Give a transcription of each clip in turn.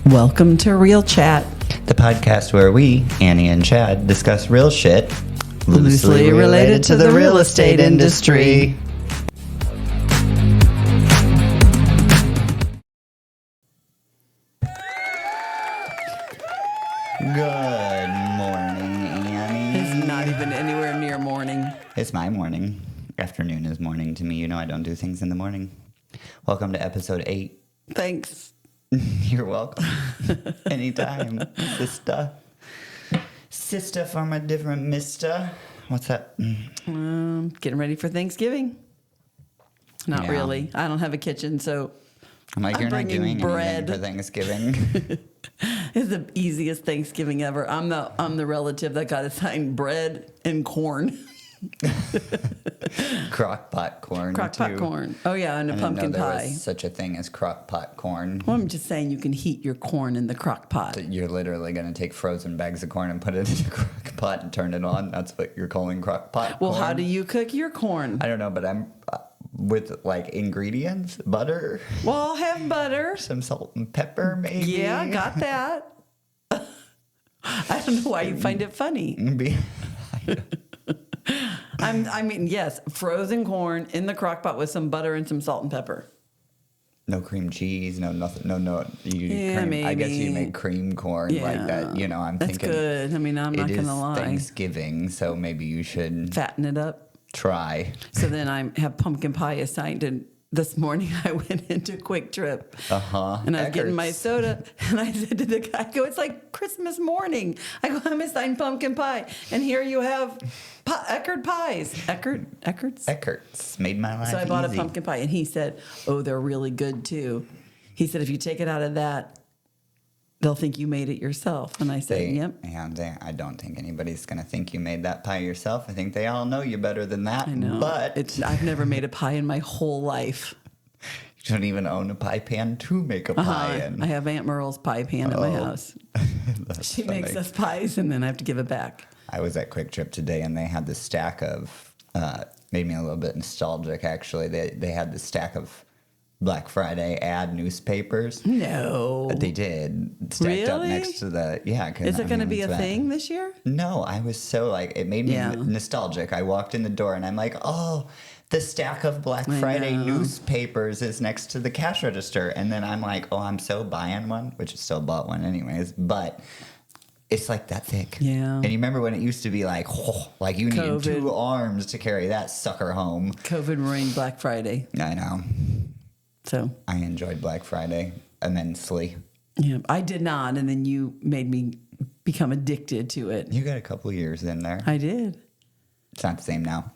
Welcome to Real Chat, the podcast where we, Annie and Chad, discuss real shit loosely related to the real estate industry. Good morning, Annie. It's not even anywhere near morning. It's my morning. Afternoon is morning to me. You know I don't do things in the morning. Welcome to episode 8. Thanks. You're welcome. Anytime, sister. Sister from a different mister. What's that? Getting ready for Thanksgiving. Not Yeah. really. I don't have a kitchen, so I'm like, I'm you're not bringing doing bread. anything for Thanksgiving. it's the easiest Thanksgiving ever. I'm the relative that got assigned bread and corn. Crockpot corn, Crockpot too. corn. Oh yeah, and a I didn't pumpkin know there pie. was such a thing as crockpot corn. Well, I'm just saying you can heat your corn in the crock pot. You're literally going to take frozen bags of corn and put it in a crock pot and turn it on. That's what you're calling crock pot Well, corn. how do you cook your corn? I don't know, but I'm with like ingredients, butter, Well, I'll have butter. some salt and pepper, maybe. Yeah, I got that. I don't know why you find it funny. I mean, yes, frozen corn in the crock pot with some butter and some salt and pepper. No cream cheese, no nothing, no. Yeah, cream. I guess you maybe. make cream corn like that. You know, I'm That's thinking good. I mean, I'm not it going is to lie. Thanksgiving, so maybe you should Fatten it up. try. So then I have pumpkin pie assigned, and this morning I went into Quick Trip. And I was getting my soda, and I said to the guy, I go, it's like Christmas morning. I go, I'm assigned pumpkin pie, and here you have Eckerd pies. Eckert's made my life So I bought easy. a pumpkin pie, and he said, oh, they're really good too. He said, if you take it out of that, they'll think you made it yourself. And I said, yep. Yeah, I don't think anybody's going to think you made that pie yourself. I think they all know you better than that. I know. But I've never made a pie in my whole life. you don't even own a pie pan to make a pie in. I have Aunt Merle's pie pan at my house. She funny. makes us pies, and then I have to give it back. I was at Quick Trip today, and they had this stack of, made me a little bit nostalgic, actually. They had this stack of Black Friday ad newspapers. No. They did. Stacked up Really? next to the, yeah. Is it going to be a thing this year? No, I was so like, it made me Yeah. nostalgic. I walked in the door and I'm like, oh, the stack of Black Friday know. newspapers is next to the cash register. And then I'm like, oh, I'm so buying one, which I still bought one anyways, but it's like that thick. Yeah. And you remember when it used to be like, oh, like you needed COVID. 2 arms to carry that sucker home. COVID ruined Black Friday. I know. So, I enjoyed Black Friday immensely. yeah, I did not. And then you made me become addicted to it. You got a couple years in there. I did. It's not the same now.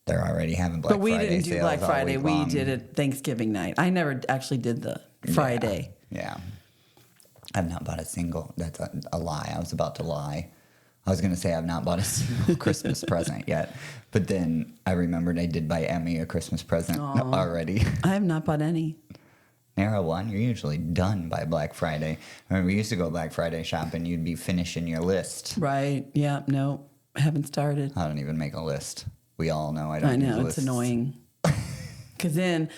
They're already having Black Friday But we didn't do sales Black all Friday. week We long. did it Thanksgiving night. I never actually did the Friday. Yeah. I've not bought a single. That's a lie. I was about to lie. I was going to say I've not bought a single Christmas present yet. But then I remembered I did buy Emmy a Christmas present already. I have not bought any. Narrow one. You're usually done by Black Friday. I mean, we used to go Black Friday shopping. You'd be finishing your list. Right. Yeah. No, I haven't started. I don't even make a list. We all know I don't I know. use It's lists. annoying. Because then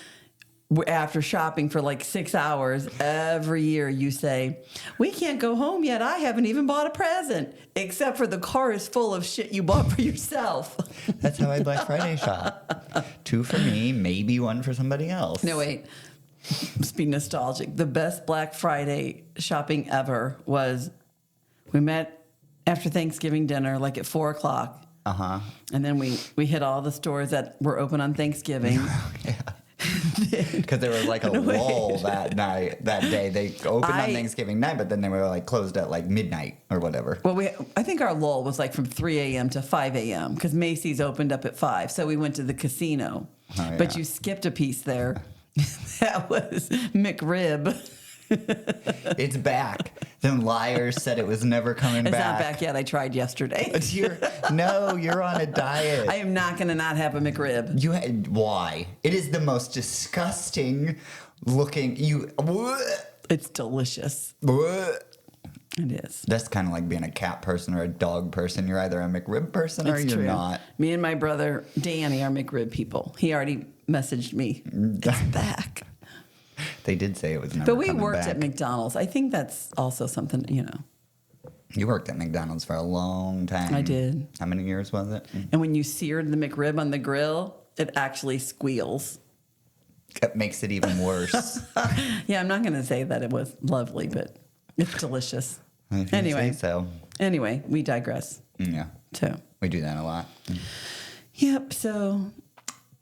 after shopping for like 6 hours, every year you say, we can't go home yet. I haven't even bought a present, except for the car is full of shit you bought for yourself. That's how I Black Friday shop. 2 for me, maybe 1 for somebody else. No, wait. Let's be nostalgic. The best Black Friday shopping ever was we met after Thanksgiving dinner, like at 4 o'clock. Uh-huh. And then we hit all the stores that were open on Thanksgiving. Because there was like a lull that day. They opened on Thanksgiving night, but then they were like closed at like midnight or whatever. Well, I think our lull was like from 3 a.m. to 5 a.m. because Macy's opened up at 5. So we went to the casino. Oh, yeah. But you skipped a piece there. That was McRib. It's back. Them liars said it was never coming It's back. not back yet. I tried yesterday. You're on a diet. I am not going to not have a McRib. Why? It is the most disgusting looking. It's delicious. It is. That's kind of like being a cat person or a dog person. You're either a McRib person or It's you're true. not. Me and my brother Danny are McRib people. He already messaged me. It's back. They did say it was never But we coming worked back. at McDonald's. I think that's also something, You worked at McDonald's for a long time. I did. How many years was it? And when you seared the McRib on the grill, it actually squeals. It makes it even worse. Yeah, I'm not going to say that it was lovely, but it's delicious. If you Anyway. say so. Anyway, we digress. Yeah. So, We do that a lot. yep. So,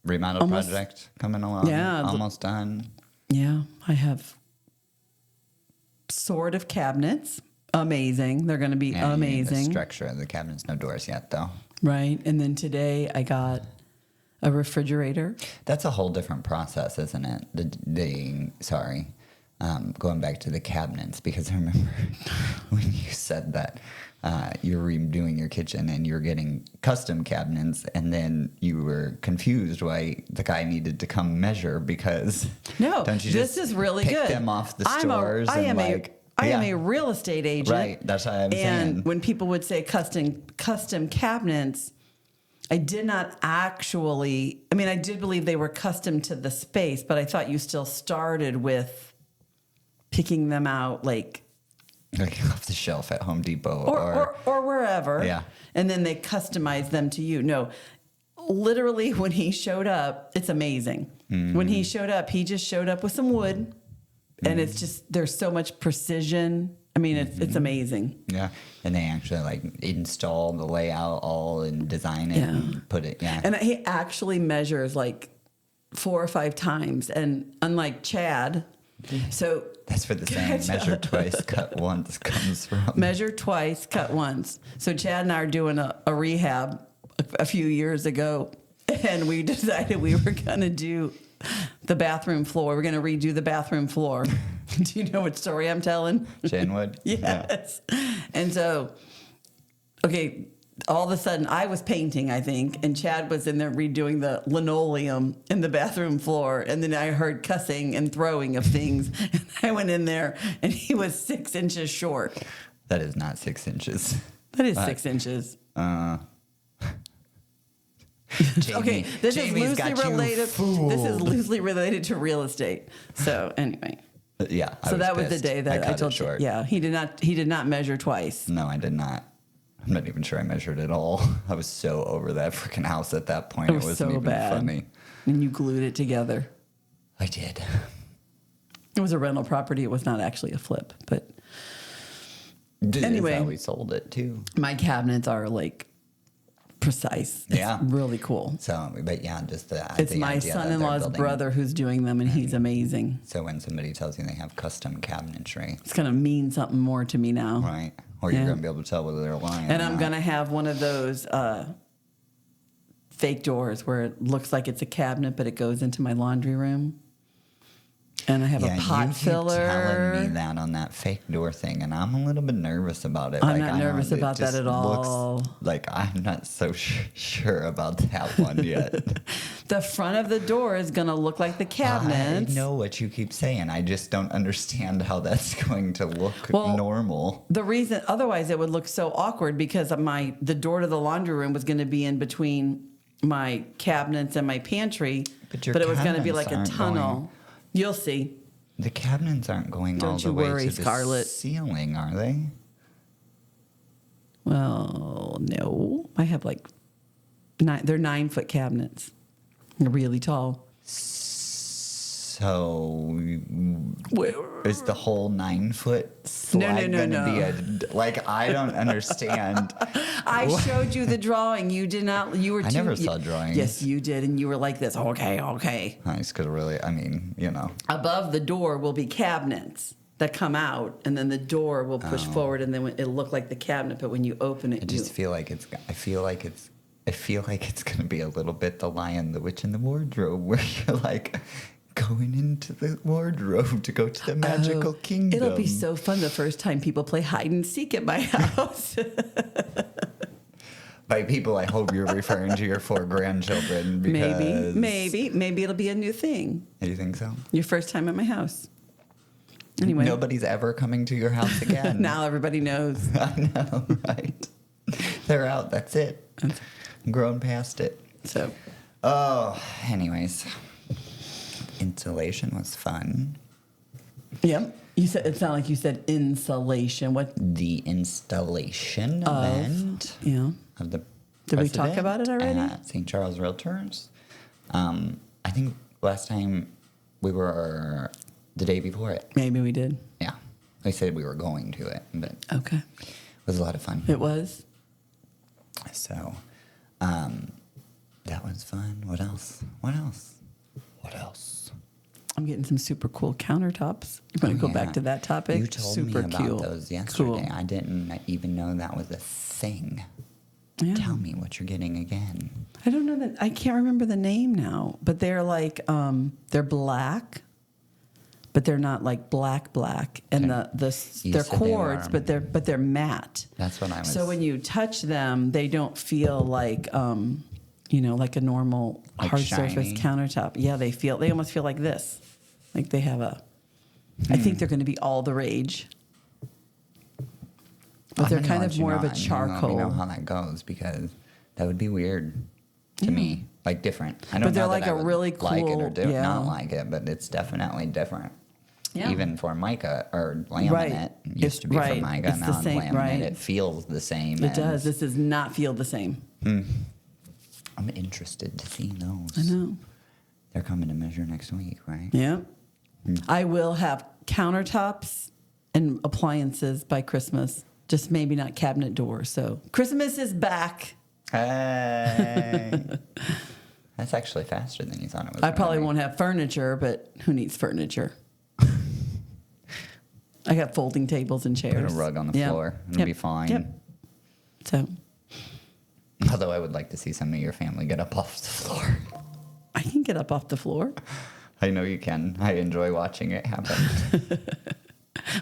Remodel Almost- project coming along. Yeah. Almost done. yeah, I have sort of cabinets. Amazing. They're going to be Yeah, you need the amazing. structure of the cabinets, no doors yet, though. Right. And then today I got a refrigerator. That's a whole different process, isn't it? Going back to the cabinets, because I remember when you said that you were redoing your kitchen and you were getting custom cabinets, and then you were confused why the guy needed to come measure because No, don't you this just is really pick good. them off the stores? I am yeah. a real estate agent. Right, that's what I'm and saying. when people would say custom cabinets, I did not actually. I mean, I did believe they were custom to the space, but I thought you still started with picking them out, like off the shelf at Home Depot or wherever. Yeah. And then they customize them to you. No, literally, when he showed up, it's amazing. Mm-hmm. When he showed up, he just showed up with some wood. And it's just, there's so much precision. I mean, it's amazing. Yeah, and they actually like install the layout all and design it and put it. Yeah, And he actually measures like 4 or 5 times. And unlike Chad, so that's where the saying "measure twice, cut once" comes from. measure twice, cut once. So Chad and I are doing a rehab a few years ago, and we decided we were going to do the bathroom floor. We're going to redo the bathroom floor. Do you know what story I'm telling? Shanwood? Yes. Yeah. And so, okay, all of a sudden I was painting, I think, and Chad was in there redoing the linoleum in the bathroom floor. And then I heard cussing and throwing of things. And I went in there and he was 6 inches short. That is not 6 inches. That is 6 inches. Jamie, Okay, this Jamie's is loosely got you related. fooled. This is loosely related to real estate. So anyway, Yeah. so that was the pissed. day that I cut told it you. short. Yeah, he did not measure twice. No, I did not. I'm not even sure I measured at all. I was so over that freaking house at that point. It was wasn't so even bad. funny. And you glued it together. I did. It was a rental property. It was not actually a flip. But Anyway, Anyway. how we sold it too. my cabinets are like precise. It's Yeah. really cool. So, but yeah, just the It's the my idea that they're son-in-law's building- brother who's doing them, and he's amazing. So when somebody tells you they have custom cabinetry, It's going to mean something more to me now. right? Or you're Yeah. going to be able to tell whether they're lying. And or I'm not. going to have one of those fake doors where it looks like it's a cabinet, but it goes into my laundry room. And I have Yeah, a pot you keep filler. telling me that on that fake door thing, and I'm a little bit nervous about it. I'm Like, not I don't- nervous it about that just at looks all. Like I'm not so sure about that one yet. The front of the door is going to look like the cabinets. I know what you keep saying. I just don't understand how that's going to look Well, normal. The reason, otherwise, it would look so awkward because the door to the laundry room was going to be in between my cabinets and my pantry, But your it was going to be like a cabinets aren't tunnel. going- You'll see. The cabinets aren't going all Don't the you way worry, to the Scarlett. ceiling, are they? Well, no, I have like they're 9-foot cabinets. They're really tall. So is the whole 9-foot slide no, going to no. be like? I don't understand. I showed you the drawing. You did not. You were. I never saw drawings. Yes, you did, and you were like this. Okay. Nice, because really, I mean, Above the door will be cabinets that come out, and then the door will push forward, and then it'll look like the cabinet. But when you open it, I just feel like it's. I feel like it's going to be a little bit the Lion, the Witch, and the Wardrobe, where you're like going into the wardrobe to go to the magical kingdom. It'll be so fun the first time people play hide and seek at my house. By people, I hope you're referring to your 4 grandchildren. Because maybe it'll be a new thing. Do you think so? Your first time at my house. Anyway, Nobody's ever coming to your house again. now everybody knows. I know, right? They're out. That's it. I'm grown past it. So, Oh, anyways. Installation was fun. Yep. You said it sounded like you said insulation. What The installation event of the Did we talk about it already? At St. Charles Realtors. I think last time we were the day before it. Maybe we did. Yeah. They said we were going to it, but Okay. it was a lot of fun. It was. So, that was fun. What else? I'm getting some super cool countertops. You want to go back to that topic? You told super me about those yesterday. Cool. I didn't even know that was a thing. Yeah. Tell me what you're getting again. I don't know that. I can't remember the name now, but they're like they're black, but they're not like black, and they're cords, but they're matte. That's what I was. So when you touch them, they don't feel like like a normal like hard shiny surface countertop. Yeah, they almost feel like this, like they have a. I think they're going to be all the rage. But they're kind of more of a charcoal. Let me know how that goes, because that would be weird to me, like different. I don't but they're know like a really cool, like it or not like it, but it's definitely different. Yeah. Even for mica or laminate, it used to be for mica, it's now on laminate, it feels the same. It does. This does not feel the same. I'm interested to see those. I know. They're coming to measure next week, right? Yeah. I will have countertops and appliances by Christmas. Just maybe not cabinet doors. So Christmas is back. Hey. That's actually faster than you thought it was. I probably won't have furniture, but who needs furniture? I got folding tables and chairs. Put a rug on the floor. It'll be fine. Yep. So. Although I would like to see some of your family get up off the floor. I can get up off the floor. I know you can. I enjoy watching it happen.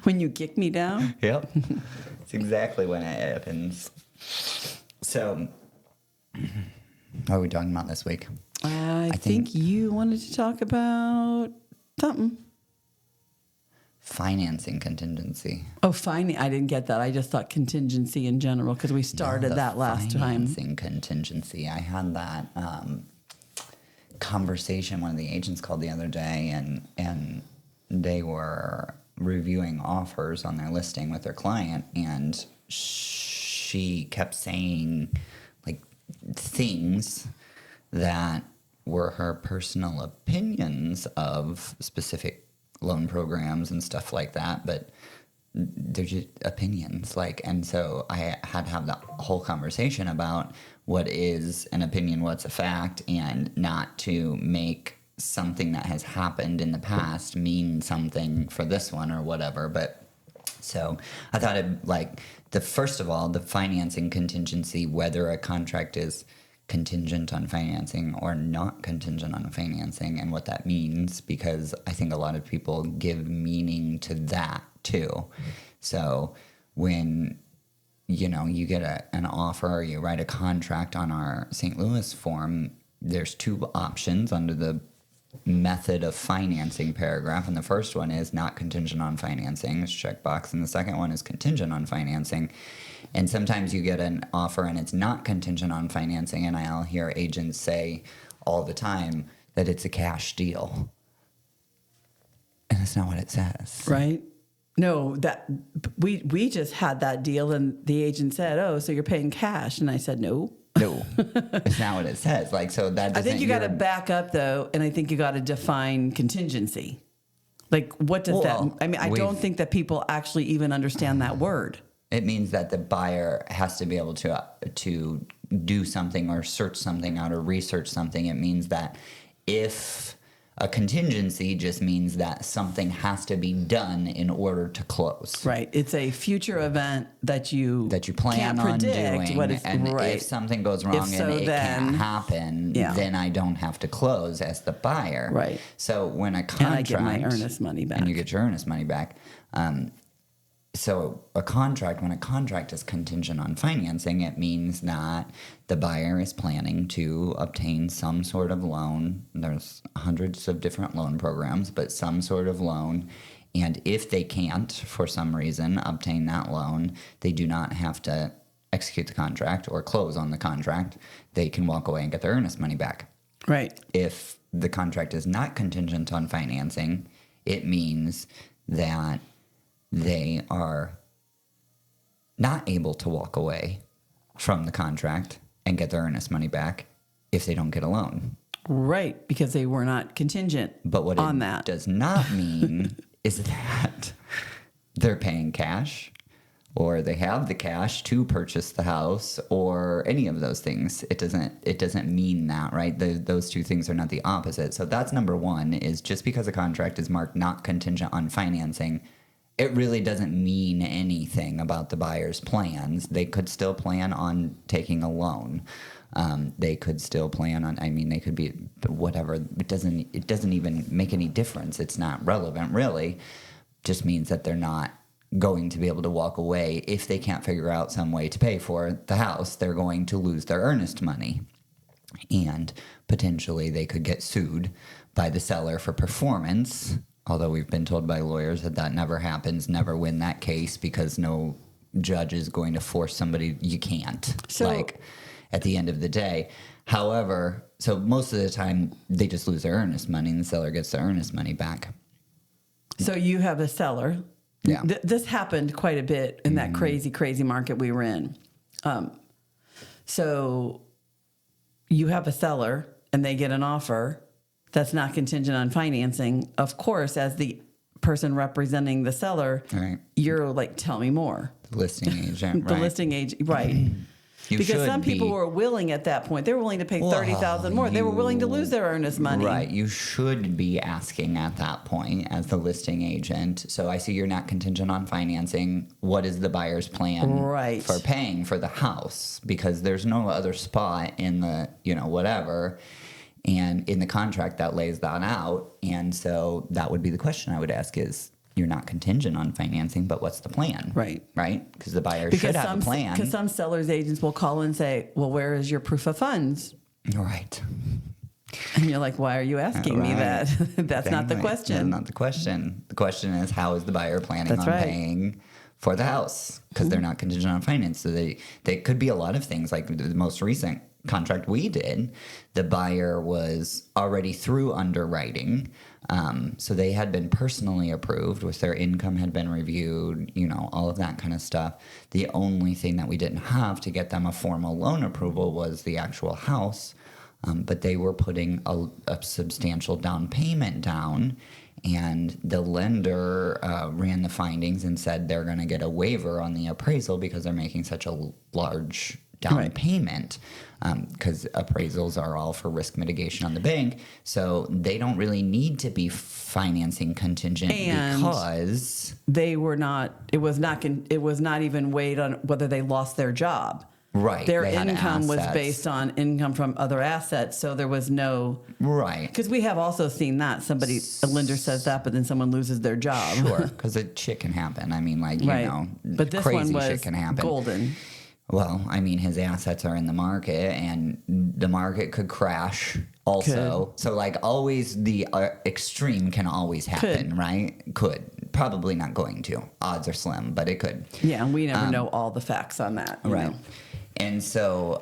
When you kick me down? Yep. It's exactly when it happens. So, what are we talking about this week? I think you wanted to talk about something. Financing contingency. Oh, I didn't get that. I just thought contingency in general, because we started that last time. Financing contingency. I had that conversation. One of the agents called the other day, and they were reviewing offers on their listing with their client, and she kept saying like things that were her personal opinions of specific loan programs and stuff like that, but they're just opinions. And so I had to have that whole conversation about what is an opinion, what's a fact, and not to make something that has happened in the past mean something for this one or whatever. But so I thought first of all, the financing contingency, whether a contract is contingent on financing or not contingent on financing, and what that means, because I think a lot of people give meaning to that too. So when you get an offer or you write a contract on our St. Louis form, there's two options under the method of financing paragraph, and the first one is not contingent on financing, it's checkbox, and the second one is contingent on financing. And sometimes you get an offer and it's not contingent on financing, and I'll hear agents say all the time that it's a cash deal, and that's not what it says. Right? No, that we just had that deal, and the agent said, "Oh, so you're paying cash?" And I said, "No." No, it's not what it says. So that I think you got to back up though, and I think you got to define contingency. What does that? I mean, I don't think that people actually even understand that word. It means that the buyer has to be able to do something or search something out or research something. It means that if a contingency just means that something has to be done in order to close. Right. It's a future event that you plan on doing. If something goes wrong and it can't happen, then I don't have to close as the buyer. Right. So when a contract... And I get my earnest money back. And you get your earnest money back. So when a contract is contingent on financing, it means that the buyer is planning to obtain some sort of loan. There's hundreds of different loan programs, but some sort of loan. And if they can't, for some reason, obtain that loan, they do not have to execute the contract or close on the contract. They can walk away and get their earnest money back. Right. If the contract is not contingent on financing, it means that they are not able to walk away from the contract and get their earnest money back if they don't get a loan. Right, because they were not contingent But what on it that. does not mean is that they're paying cash or they have the cash to purchase the house or any of those things. It doesn't mean that, right? Those two things are not the opposite. So that's number one, is just because a contract is marked not contingent on financing, it really doesn't mean anything about the buyer's plans. They could still plan on taking a loan. They could still plan on, they could be whatever. It doesn't even make any difference. It's not relevant, really. Just means that they're not going to be able to walk away if they can't figure out some way to pay for the house. They're going to lose their earnest money. And potentially they could get sued by the seller for performance, although we've been told by lawyers that never happens, never win that case, because no judge is going to force somebody. You can't. At the end of the day. However, so most of the time they just lose their earnest money and the seller gets their earnest money back. So you have a seller. Yeah. This happened quite a bit in that crazy market we were in. So you have a seller and they get an offer that's not contingent on financing. Of course, as the person representing the seller, Right. you're like, tell me more. The listing agent, The right? listing agent, right. Because some people were willing at that point. They were willing to pay $30,000 more. They were willing to lose their earnest money. Right. You should be asking at that point as the listing agent. So I see you're not contingent on financing. What is the buyer's plan for paying for the house? Because there's no other spot in the, whatever. And in the contract that lays that out. And so that would be the question I would ask is, you're not contingent on financing, but what's the plan? Right. Right? Because the buyer should have a plan. Because some sellers agents will call and say, well, where is your proof of funds? Right. And you're like, why are you asking me that? That's not the question. That's not the question. The question is, how is the buyer planning on paying for the house? Because they're not contingent on finance. So they could be a lot of things. Like the most recent contract we did, the buyer was already through underwriting. So they had been personally approved, with their income had been reviewed, all of that kind of stuff. The only thing that we didn't have to get them a formal loan approval was the actual house. But they were putting a substantial down payment down, and the lender ran the findings and said they're going to get a waiver on the appraisal because they're making such a large down payment, because appraisals are all for risk mitigation on the bank. So they don't really need to be financing contingent, and because they were not. It was not even weighed on whether they lost their job. Right. Their income was based on income from other assets, so there was no... Right. Because we have also seen that. A lender says that, but then someone loses their job. Sure, because shit can happen. But this crazy one was shit can happen. golden. Well, his assets are in the market, and the market could crash also. So, always the extreme can always happen, right? Could. Probably not going to. Odds are slim, but it could. Yeah, and we never know all the facts on that. Right. And so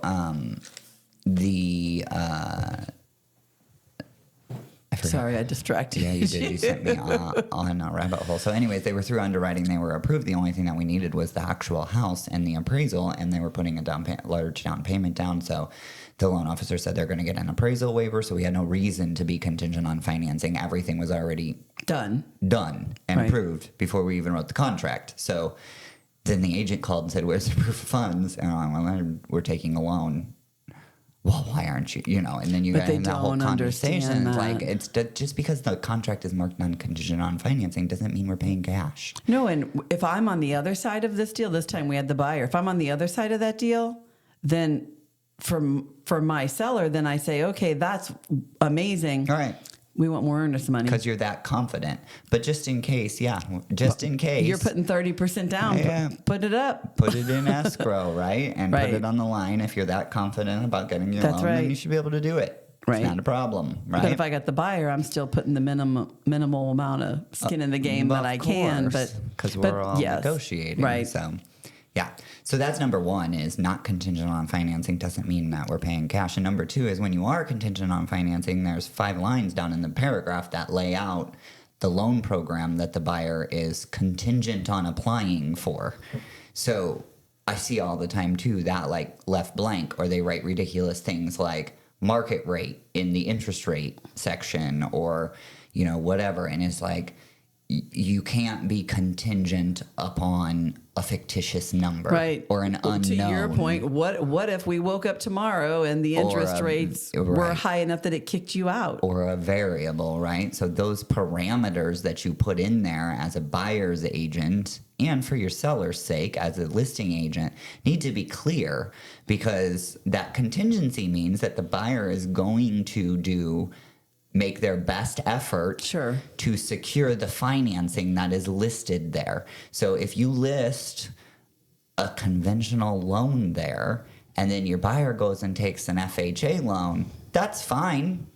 Sorry, I distracted you. Yeah, you did. You sent me on a rabbit hole. So anyways, they were through underwriting. They were approved. The only thing that we needed was the actual house and the appraisal, and they were putting a large down payment down. So the loan officer said they're going to get an appraisal waiver, so we had no reason to be contingent on financing. Everything was already done and approved before we even wrote the contract. So then the agent called and said, where's the proof of funds? And I'm like, well, we're taking a loan. Well, why aren't you? And then you got in that whole conversation. It's just because the contract is marked non-contingent on financing doesn't mean we're paying cash. No, and if I'm on the other side of this deal, this time we had the buyer. If I'm on the other side of that deal, then for my seller, then I say, okay, that's amazing. All right. We want more earnest money. Because you're that confident. But just in case, in case. You're putting 30% down. Yeah. Put it up. Put it in escrow, right? And put it on the line. If you're that confident about getting your loan, then you should be able to do it. Right. It's not a problem, right? But if I got the buyer, I'm still putting the minimal amount of skin in the game that I can. Because we're all negotiating. Right. So, yeah. So that's number one, is not contingent on financing doesn't mean that we're paying cash. And number two is when you are contingent on financing, there's 5 lines down in the paragraph that lay out the loan program that the buyer is contingent on applying for. So I see all the time too that like left blank, or they write ridiculous things like market rate in the interest rate section, or, you know, whatever. And it's like, you can't be contingent upon a fictitious number, right, or an unknown. To your point, what if we woke up tomorrow and the interest rates were high enough that it kicked you out? Or a variable, right? So those parameters that you put in there as a buyer's agent, and for your seller's sake as a listing agent, need to be clear, because that contingency means that the buyer is going to make their best effort to secure the financing that is listed there. So if you list a conventional loan there, and then your buyer goes and takes an FHA loan, that's fine.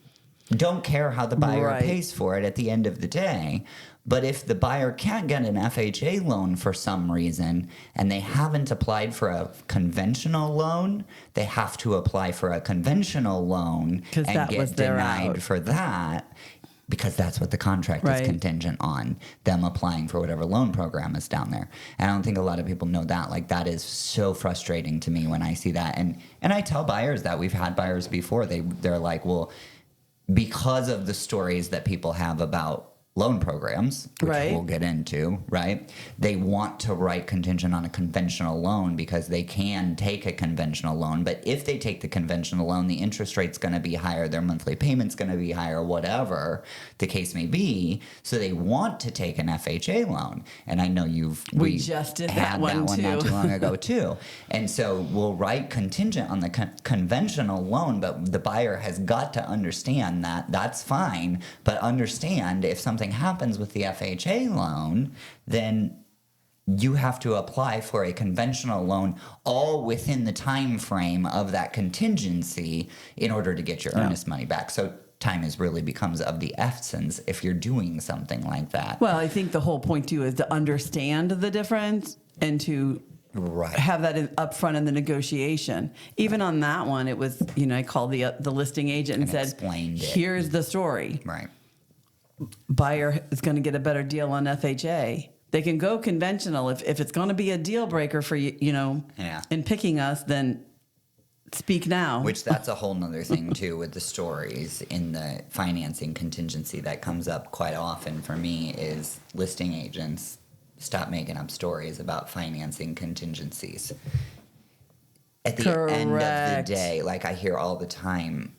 Don't care how the buyer pays for it at the end of the day. But if the buyer can't get an FHA loan for some reason, and they haven't applied for a conventional loan, they have to apply for a conventional loan and get denied for that, because that's what the contract is contingent on, them applying for whatever loan program is down there. And I don't think a lot of people know that. Like, that is so frustrating to me when I see that. And I tell buyers that. We've had buyers before. They're like, well, because of the stories that people have about loan programs, which we'll get into, right? They want to write contingent on a conventional loan because they can take a conventional loan. But if they take the conventional loan, the interest rate's going to be higher, their monthly payment's going to be higher, whatever the case may be. So they want to take an FHA loan. And I know we just did had that one too. Not too long ago too. And so we'll write contingent on the conventional loan, but the buyer has got to understand that that's fine. But understand, if something happens with the FHA loan, then you have to apply for a conventional loan all within the time frame of that contingency in order to get your earnest money back. So time really becomes of the essence if you're doing something like that. Well, I think the whole point too is to understand the difference and to have that up front in the negotiation. Even on that one, it was, you know, I called the listing agent and said, here's the story. Right. Buyer is going to get a better deal on FHA. They can go conventional. If it's going to be a deal breaker for you, you know, in picking us, then speak now. Which that's a whole nother thing too, with the stories in the financing contingency that comes up quite often for me, is listing agents stop making up stories about financing contingencies. At the end of the day, like I hear all the time,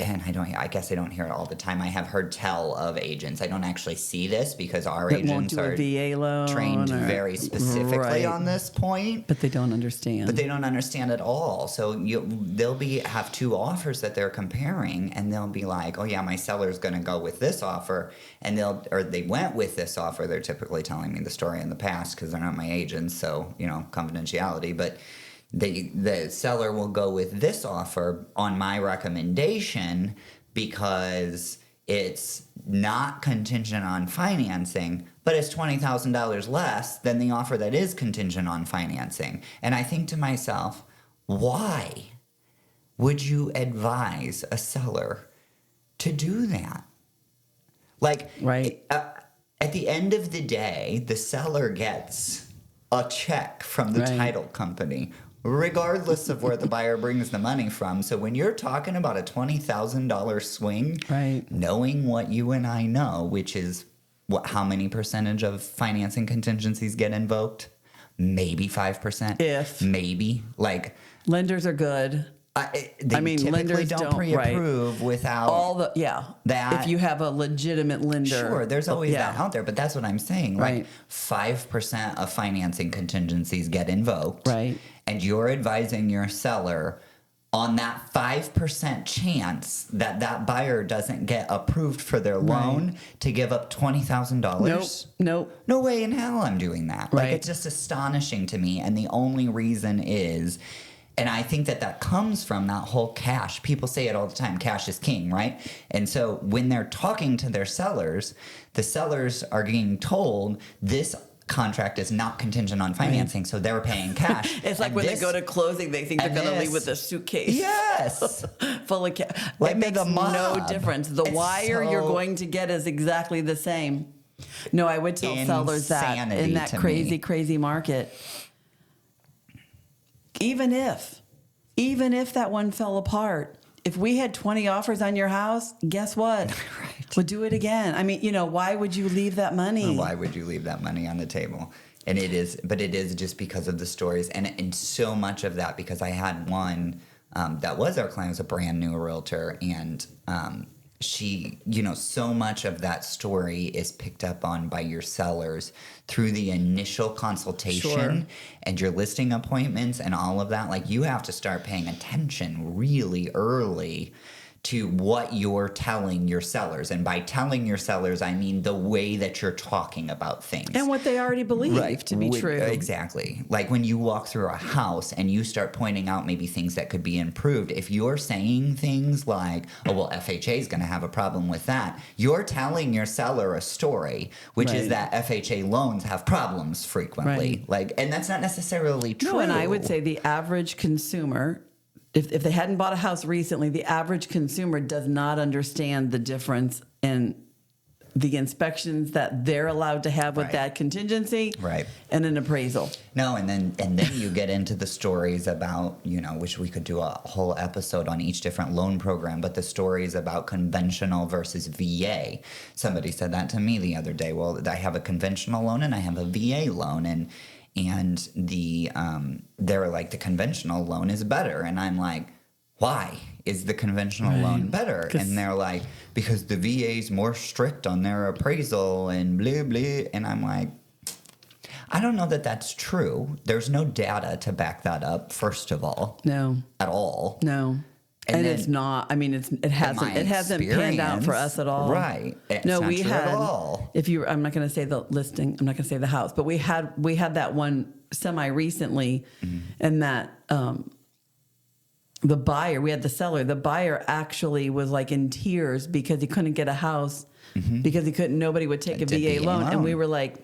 and I guess I don't hear it all the time. I have heard tell of agents. I don't actually see this because our agents are VA loan trained very specifically on this point. But they don't understand. But they don't understand at all. So they'll have two offers that they're comparing, and they'll be like, oh yeah, my seller's going to go with this offer, and they went with this offer. They're typically telling me the story in the past because they're not my agents, so, you know, confidentiality. But the seller will go with this offer on my recommendation because it's not contingent on financing, but it's $20,000 less than the offer that is contingent on financing. And I think to myself, why would you advise a seller to do that? Like, at the end of the day, the seller gets a check from the title company, regardless of where the buyer brings the money from. So when you're talking about a $20,000 swing, knowing what you and I know, which is how many percentage of financing contingencies get invoked? Maybe 5%. If. Maybe. Like, lenders are good. Typically lenders don't pre-approve without all the that. If you have a legitimate lender, sure, there's always that out there. But that's what I'm saying. Like 5% of financing contingencies get invoked, and you're advising your seller on that 5% chance that that buyer doesn't get approved for their loan to give up $20,000. Nope. No way in hell I'm doing that. Like, it's just astonishing to me. And the only reason is, and I think that comes from that whole cash. People say it all the time, cash is king, right? And so when they're talking to their sellers, the sellers are being told this contract is not contingent on financing, so they're paying cash. It's like when they go to closing, they think they're going to leave with a suitcase. Yes. Full of cash. Like it makes no difference. The wire you're going to get is exactly the same. No, I would tell sellers that in that crazy market. Even if that one fell apart, if we had 20 offers on your house, guess what? Right. We'll do it again. I mean, why would you leave that money? Why would you leave that money on the table? And it is just because of the stories. And so much of that, because I had one that was our client, was a brand new realtor. And she, so much of that story is picked up on by your sellers through the initial consultation and your listing appointments and all of that. Like, you have to start paying attention really early to what you're telling your sellers. And by telling your sellers, I mean the way that you're talking about things. And what they already believe to be true. Exactly. Like when you walk through a house and you start pointing out maybe things that could be improved, if you're saying things like, oh, well, FHA is going to have a problem with that, you're telling your seller a story, which is that FHA loans have problems frequently. And that's not necessarily true. No, and I would say the average consumer, if they hadn't bought a house recently, the average consumer does not understand the difference in the inspections that they're allowed to have with that contingency and an appraisal. No, and then you get into the stories about, which we could do a whole episode on each different loan program, but the stories about conventional versus VA. Somebody said that to me the other day. Well, I have a conventional loan and I have a VA loan, and they were like, the conventional loan is better. And I'm like, why is the conventional loan better? And they're like, because the VA is more strict on their appraisal and blah, blah. And I'm like, I don't know that that's true. There's no data to back that up, first of all. No. At all. No. And it's not. I mean, it hasn't panned out for us at all. Right. No, we had. had. At all. I'm not going to say the listing. I'm not going to say the house, but we had that one semi recently, and that the buyer, we had the seller. The buyer actually was like in tears because he couldn't get a house because nobody would take a VA loan, and we were like,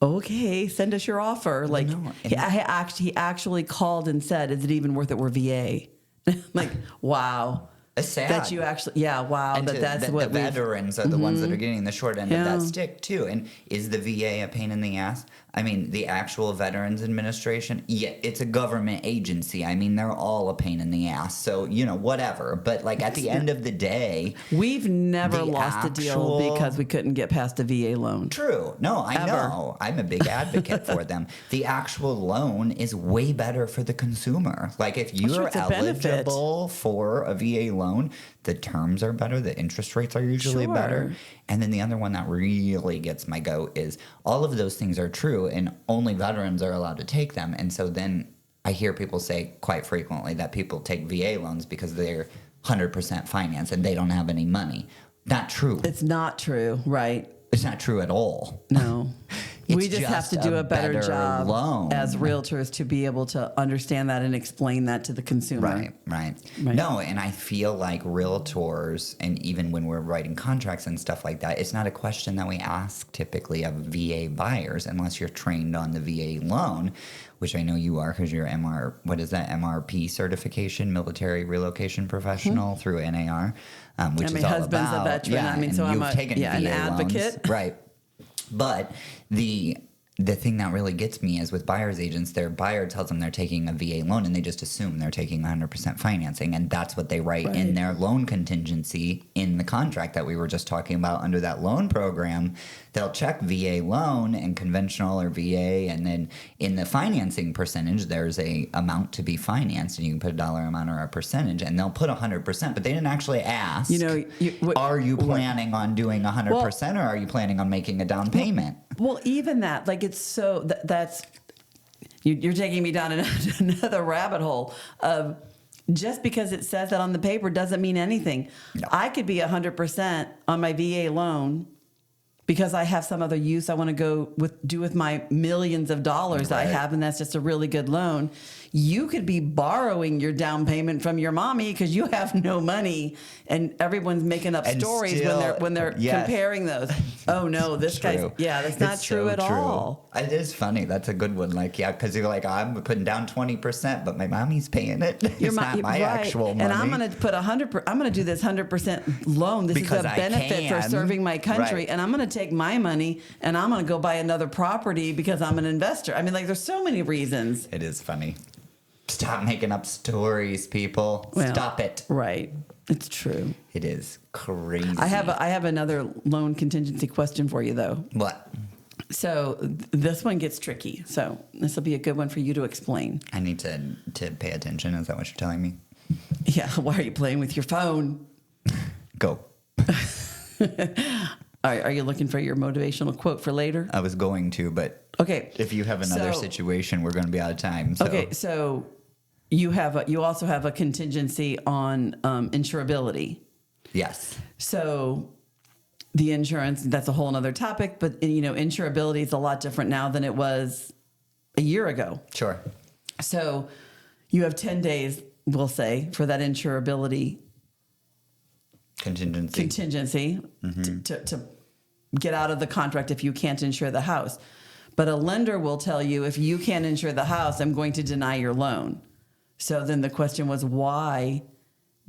okay, send us your offer. Like he actually called and said, "Is it even worth it? We're VA." Like, wow. It's sad. That you actually, wow. And that's what the veterans are the ones that are getting the short end of that stick too. And is the VA a pain in the ass? I mean, the actual Veterans Administration, it's a government agency. I mean, they're all a pain in the ass. So, whatever. But like at the end of the day, we've never lost a deal because we couldn't get past a VA loan. True. No, I know. I'm a big advocate for them. The actual loan is way better for the consumer. Like if you're eligible for a VA loan, the terms are better, the interest rates are usually better. And then the other one that really gets my goat is all of those things are true and only veterans are allowed to take them. And so then I hear people say quite frequently that people take VA loans because they're 100% financed and they don't have any money. Not true. It's not true, right? It's not true at all. No. We just have to do a better job as realtors to be able to understand that and explain that to the consumer. Right. No, and I feel like realtors, and even when we're writing contracts and stuff like that, it's not a question that we ask typically of VA buyers unless you're trained on the VA loan, which I know you are because you're MRP certification, military relocation professional through NAR, which is all about. My husband's a veteran. So I'm an advocate. Loans, right. But the thing that really gets me is with buyer's agents, their buyer tells them they're taking a VA loan and they just assume they're taking 100% financing. And that's what they write in their loan contingency in the contract that we were just talking about under that loan program. They'll check VA loan and conventional or VA. And then in the financing percentage, there's a amount to be financed and you can put a dollar amount or a percentage and they'll put 100%, but they didn't actually ask, are you planning on doing 100% or are you planning on making a down payment? Well, even that, like it's so that's you're taking me down another rabbit hole of just because it says that on the paper doesn't mean anything. No. I could be 100% on my VA loan because I have some other use I want to do with my millions of dollars I have, and that's just a really good loan. You could be borrowing your down payment from your mommy because you have no money, and everyone's making up stories when they're comparing those. Oh no, this guy's that's not true at all. It is funny. That's a good one. Like because you're like, I'm putting down 20%, but my mommy's paying it. It's not my actual money. And I'm going to put 100%. I'm going to do this 100% loan. This because is a benefit for serving my country, and I'm going to take my money and I'm going to go buy another property because I'm an investor. I mean, like, there's so many reasons. It is funny. Stop making up stories, people. Stop it. Right. It's true. It is crazy. I have another loan contingency question for you, though. What? So this one gets tricky. So this will be a good one for you to explain. I need to pay attention. Is that what you're telling me? Yeah. Why are you playing with your phone? Go. Are you looking for your motivational quote for later? I was going to, but okay. If you have another situation, we're going to be out of time. So. Okay, so you also have a contingency on insurability. Yes. So the insurance, that's a whole other topic, but insurability is a lot different now than it was a year ago. Sure. So you have 10 days, we'll say, for that insurability contingency to get out of the contract if you can't insure the house. But a lender will tell you, if you can't insure the house, I'm going to deny your loan. So then the question was, why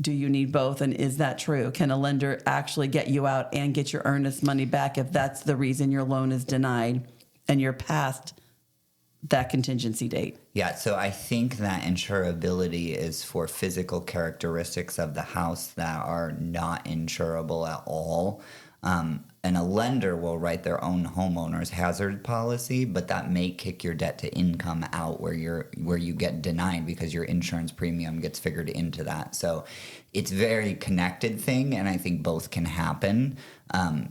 do you need both? And is that true? Can a lender actually get you out and get your earnest money back if that's the reason your loan is denied and you're past that contingency date? Yeah, so I think that insurability is for physical characteristics of the house that are not insurable at all. And a lender will write their own homeowner's hazard policy, but that may kick your debt to income out where you get denied because your insurance premium gets figured into that. So it's a very connected thing, and I think both can happen.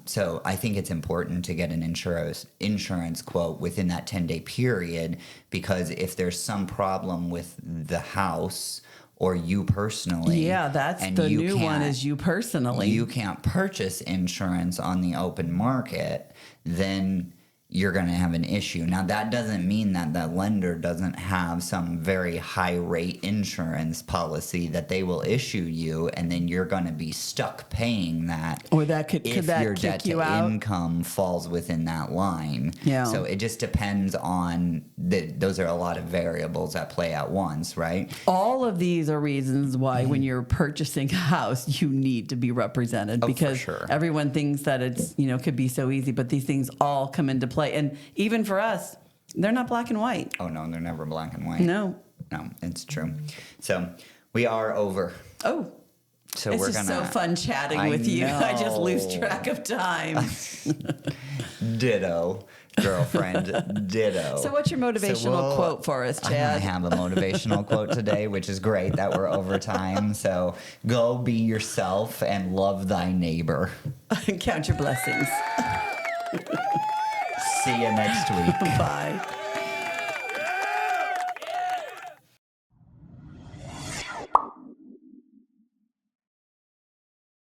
So I think it's important to get an insurance quote within that 10-day period, because if there's some problem with the house or you personally. Yeah, that's the new one, is you personally. You can't purchase insurance on the open market, then you're going to have an issue. Now, that doesn't mean that the lender doesn't have some very high rate insurance policy that they will issue you, and then you're going to be stuck paying that. Or that could your kick debt you to out? income falls within that line. Yeah. So it just depends on those are a lot of variables at play at once, right? All of these are reasons why when you're purchasing a house, you need to be represented, because for sure. Everyone thinks that it's, could be so easy, but these things all come into play. And even for us, they're not black and white. Oh, no, they're never black and white. No, it's true. So we are over. Oh, so it's just so fun chatting with you. I just lose track of time. Ditto, girlfriend. Ditto. So what's your motivational quote for us, Chad? I have a motivational quote today, which is great that we're over time. So go be yourself and love thy neighbor. Count your blessings. See you next week. Bye.